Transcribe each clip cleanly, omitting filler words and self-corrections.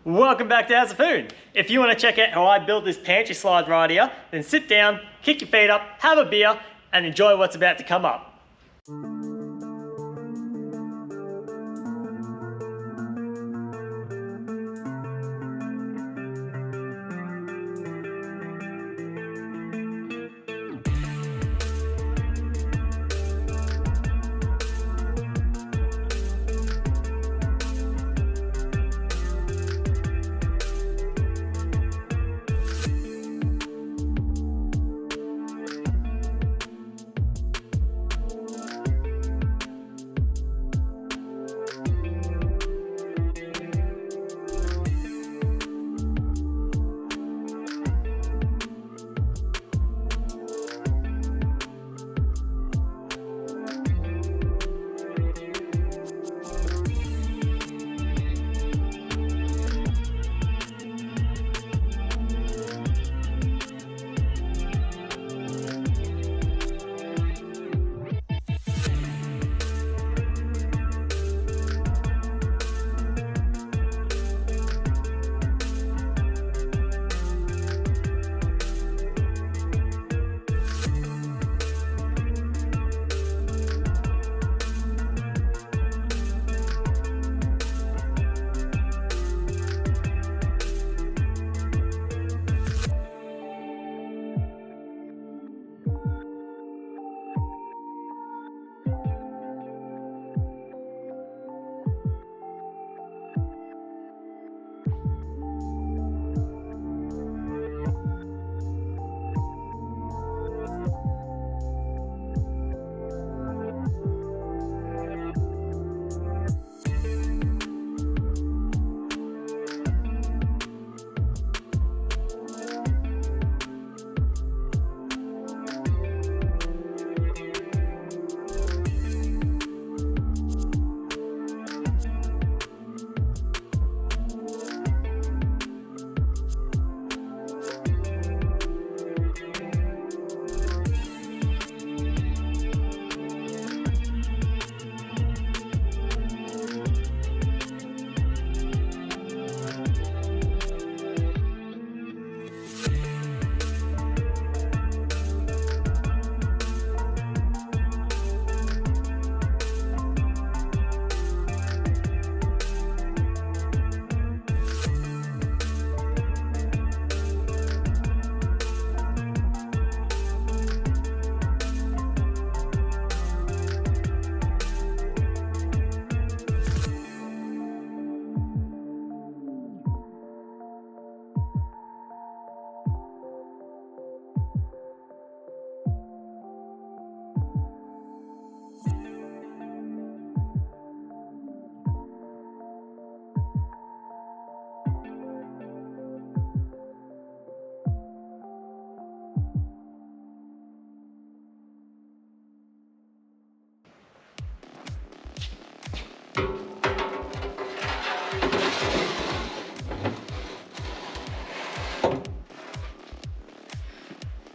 Welcome back to How's the Food. If you want to check out how I built this pantry slide right here, then sit down, kick your feet up, have a beer, and enjoy what's about to come up.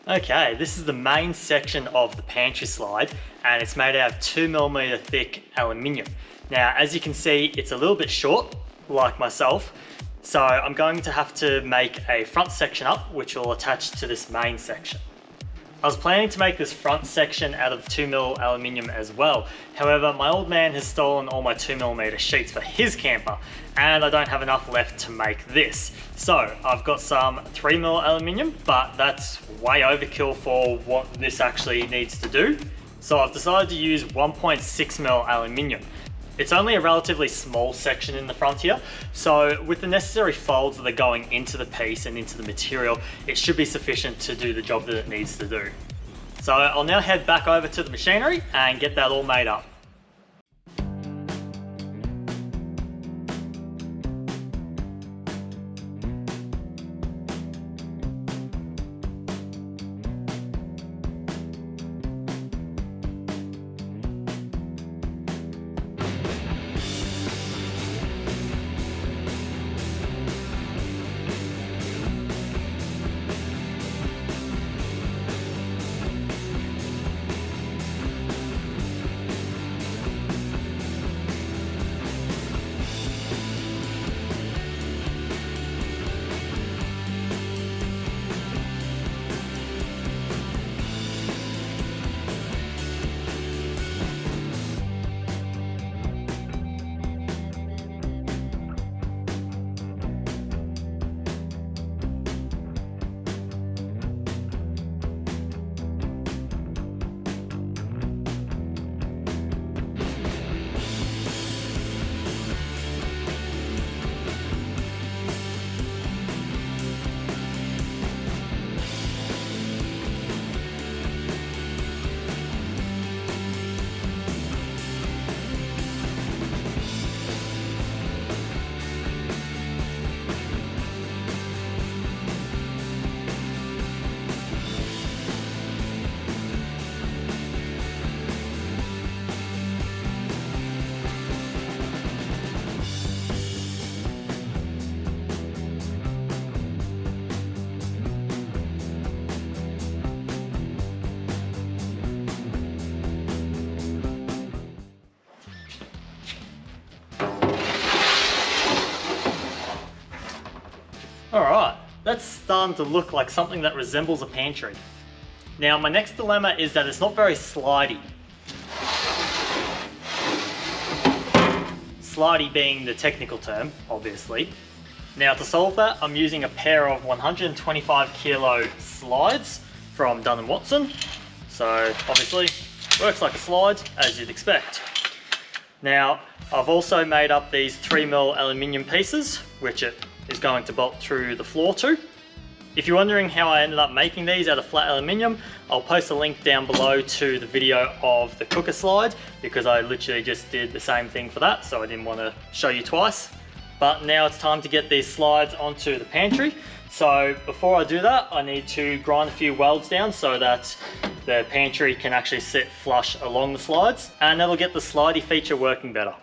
Okay, this is the main section of the pantry slide, and it's made out of 2mm thick aluminium. Now, as you can see, it's a little bit short, like myself, so I'm going to have to make a front section up, which will attach to this main section. I was planning to make this front section out of 2mm aluminium as well. However, my old man has stolen all my 2mm sheets for his camper, and I don't have enough left to make this. So I've got some 3mm aluminium, but that's way overkill for what this actually needs to do. So I've decided to use 1.6mm aluminium. It's only a relatively small section in the front here, so with the necessary folds that are going into the piece and into the material, it should be sufficient to do the job that it needs to do. So I'll now head back over to the machinery and get that all made up. Alright, that's starting to look like something that resembles a pantry. Now my next dilemma is that it's not very slidey. Slidey being the technical term, obviously. Now to solve that, I'm using a pair of 125 kilo slides from Dun & Watson. So obviously, works like a slide, as you'd expect. Now, I've also made up these 3mm aluminium pieces, which it is going to bolt through the floor to. If you're wondering how I ended up making these out of flat aluminium, I'll post a link down below to the video of the cooker slide, because I literally just did the same thing for that, so I didn't want to show you twice. But now it's time to get these slides onto the pantry. So before I do that, I need to grind a few welds down so that the pantry can actually sit flush along the slides, and that'll get the slidey feature working better.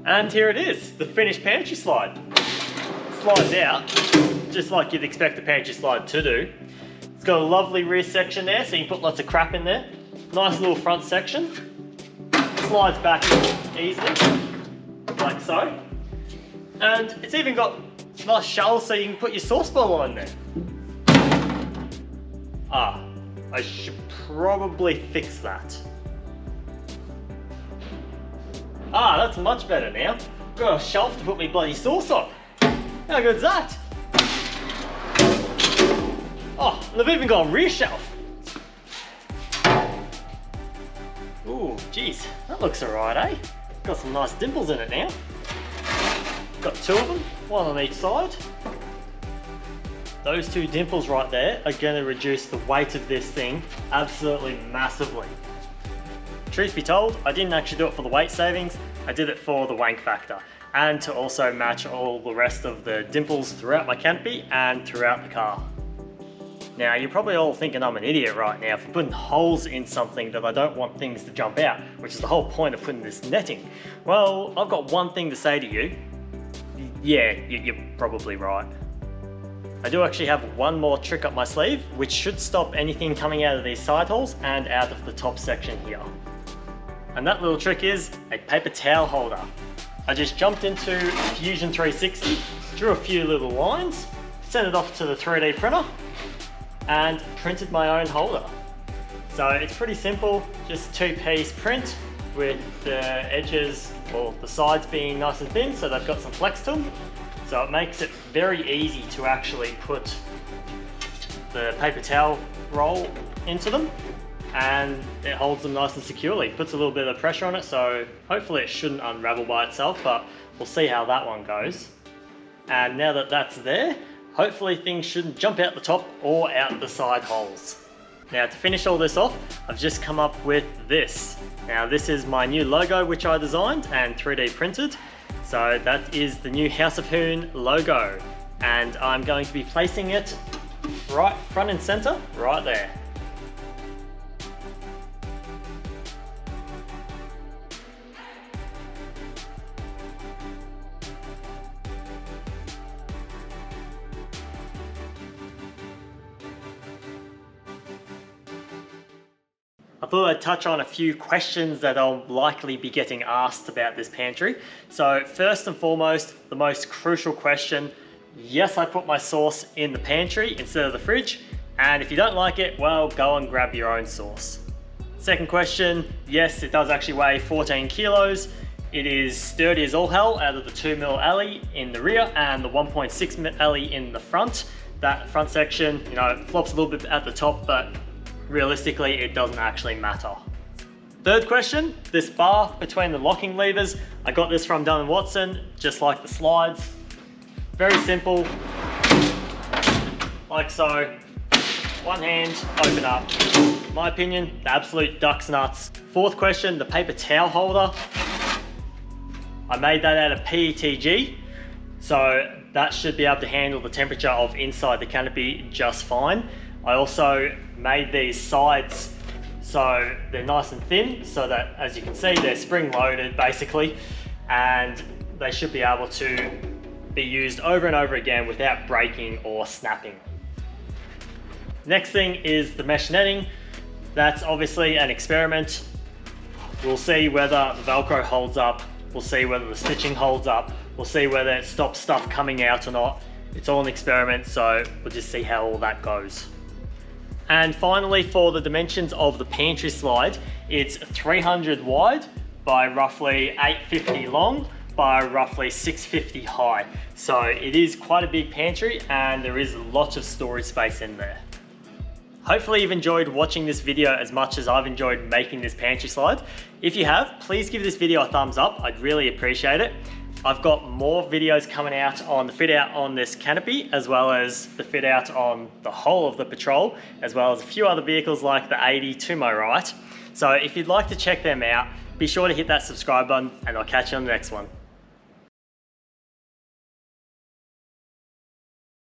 And here it is, the finished pantry slide. It slides out, just like you'd expect a pantry slide to do. It's got a lovely rear section there, so you can put lots of crap in there. Nice little front section. Slides back easily, like so. And it's even got nice shelves so you can put your sauce bottle in there. I should probably fix that. That's much better now. Got a shelf to put my bloody sauce on. How good's that? Oh, and I've even got a rear shelf. Ooh, geez, that looks alright, eh? Got some nice dimples in it now. Got two of them, one on each side. Those two dimples right there are going to reduce the weight of this thing absolutely massively. Truth be told, I didn't actually do it for the weight savings, I did it for the wank factor, and to also match all the rest of the dimples throughout my canopy and throughout the car. Now you're probably all thinking I'm an idiot right now for putting holes in something that I don't want things to jump out, which is the whole point of putting this netting. Well, I've got one thing to say to you. Yeah, you're probably right. I do actually have one more trick up my sleeve, which should stop anything coming out of these side holes and out of the top section here. And that little trick is a paper towel holder. I just jumped into Fusion 360, drew a few little lines, sent it off to the 3D printer, and printed my own holder. So it's pretty simple, just two-piece print with the edges or the sides being nice and thin so they've got some flex to them. So it makes it very easy to actually put the paper towel roll into them, and it holds them nice and securely. Puts a little bit of pressure on it, so hopefully it shouldn't unravel by itself, but we'll see how that one goes. And now that that's there, hopefully things shouldn't jump out the top or out the side holes. Now to finish all this off, I've just come up with this. Now this is my new logo which I designed and 3D printed. So that is the new House of Hoon logo. And I'm going to be placing it right front and center, right there. I thought I'd touch on a few questions that I'll likely be getting asked about this pantry. So first and foremost, the most crucial question, yes, I put my sauce in the pantry instead of the fridge, and if you don't like it, well, go and grab your own sauce. Second question, yes, it does actually weigh 14 kilos. It is sturdy as all hell out of the 2mm alley in the rear and the 1.6mm alley in the front. That front section, you know, it flops a little bit at the top, but realistically, it doesn't actually matter. Third question, this bar between the locking levers, I got this from Dunn & Watson, just like the slides. Very simple, like so. One hand, open up. In my opinion, the absolute duck's nuts. Fourth question, the paper towel holder. I made that out of PETG, so that should be able to handle the temperature of inside the canopy just fine. I also made these sides so they're nice and thin, so that, as you can see, they're spring loaded basically, and they should be able to be used over and over again without breaking or snapping. Next thing is the mesh netting. That's obviously an experiment. We'll see whether the Velcro holds up, we'll see whether the stitching holds up, we'll see whether it stops stuff coming out or not. It's all an experiment, so we'll just see how all that goes. And finally, for the dimensions of the pantry slide, it's 300 wide by roughly 850 long by roughly 650 high. So it is quite a big pantry and there is lots of storage space in there. Hopefully you've enjoyed watching this video as much as I've enjoyed making this pantry slide. If you have, please give this video a thumbs up. I'd really appreciate it. I've got more videos coming out on the fit out on this canopy, as well as the fit out on the whole of the Patrol, as well as a few other vehicles like the 80 to my right. So if you'd like to check them out, be sure to hit that subscribe button and I'll catch you on the next one.